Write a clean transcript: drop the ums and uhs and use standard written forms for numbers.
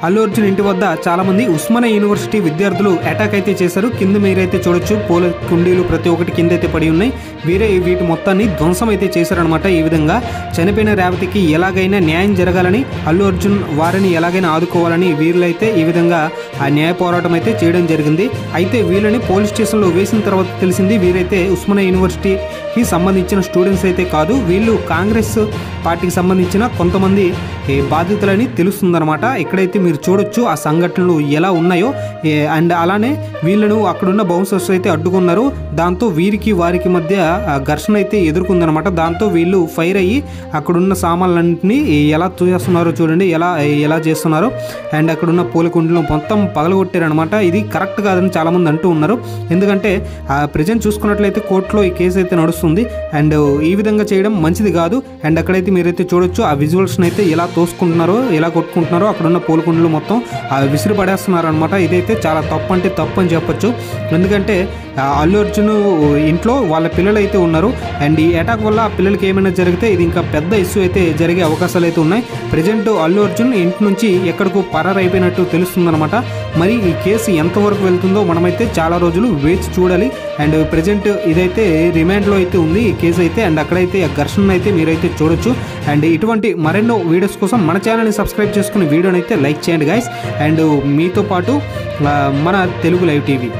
అల్లు అర్జున్ ఇంటి వద్ద చాలామంది ఉస్మానియా యూనివర్సిటీ విద్యార్థులు అటాక్ అయితే చేశారు. కింద మీరైతే చూడొచ్చు పూల కుండీలు ప్రతి ఒక్కటి కింద అయితే పడి ఉన్నాయి. వీటి మొత్తాన్ని ధ్వంసం అయితే చేశారనమాట. ఈ విధంగా చనిపోయిన రేవతికి ఎలాగైనా న్యాయం జరగాలని, అల్లు అర్జున్ వారిని ఎలాగైనా ఆదుకోవాలని వీళ్ళైతే ఈ విధంగా ఆ న్యాయ పోరాటం అయితే చేయడం జరిగింది. అయితే వీళ్ళని పోలీస్ స్టేషన్లో వేసిన తర్వాత తెలిసింది వీరైతే ఉస్మానియా యూనివర్సిటీకి సంబంధించిన స్టూడెంట్స్ అయితే కాదు, వీళ్ళు కాంగ్రెస్ పార్టీకి సంబంధించిన కొంతమంది బాధితులని తెలుస్తుందన్నమాట. ఇక్కడైతే మీరు చూడొచ్చు ఆ సంఘటనలు ఎలా ఉన్నాయో. అండ్ అలానే వీళ్ళను అక్కడున్న బౌన్సర్స్ అయితే అడ్డుకున్నారు. దాంతో వీరికి వారికి మధ్య ఘర్షణ అయితే ఎదుర్కొందనమాట. దాంతో వీళ్ళు ఫైర్ అయ్యి అక్కడున్న సామాన్లన్నింటినీ ఎలా చేస్తున్నారో చూడండి, ఎలా చేస్తున్నారో. అండ్ అక్కడున్న పూలకుండలు మొత్తం పగలగొట్టారనమాట. ఇది కరెక్ట్ కాదని చాలామంది అంటూ ఉన్నారు. ఎందుకంటే ప్రజెంట్ చూసుకున్నట్లయితే కోర్టులో ఈ కేసు అయితే నడుస్తుంది. అండ్ ఈ విధంగా చేయడం మంచిది కాదు. అండ్ అక్కడైతే మీరైతే చూడొచ్చు ఆ విజువల్స్ని అయితే ఎలా తోసుకుంటున్నారో, ఎలా కొట్టుకుంటున్నారో. అక్కడున్న పూలకుండలు మొత్తం విసిరి పడేస్తున్నారు అనమాట. ఇదైతే చాలా తప్పు అంటే తప్పు అని చెప్పొచ్చు. ఎందుకంటే అల్లు అర్జున్ ఇంట్లో వాళ్ళ పిల్లలు అయితే ఉన్నారు. అండ్ ఈ అటాక్ వల్ల ఆ పిల్లలకి ఏమైనా జరిగితే ఇది ఇంకా పెద్ద ఇష్యూ అయితే జరిగే అవకాశాలు అయితే ఉన్నాయి. ప్రజెంట్ అల్లు అర్జున్ ఇంటి నుంచి ఎక్కడికో పరారు అయిపోయినట్టు తెలుస్తుందన్నమాట. మరి ఈ కేసు ఎంతవరకు వెళ్తుందో మనమైతే చాలా రోజులు వేచి చూడాలి. అండ్ ప్రజెంట్ ఇదైతే రిమాండ్లో అయితే ఉంది ఈ కేసు అయితే. అండ్ అక్కడైతే ఆ ఘర్షణ అయితే మీరైతే చూడొచ్చు. అండ్ ఇటువంటి మరెన్నో వీడియోస్ కోసం మన ఛానల్ని సబ్స్క్రైబ్ చేసుకుని వీడియోని అయితే లైక్ చేయండి గైస్. అండ్ మీతో పాటు మన తెలుగు లైవ్ టీవీ.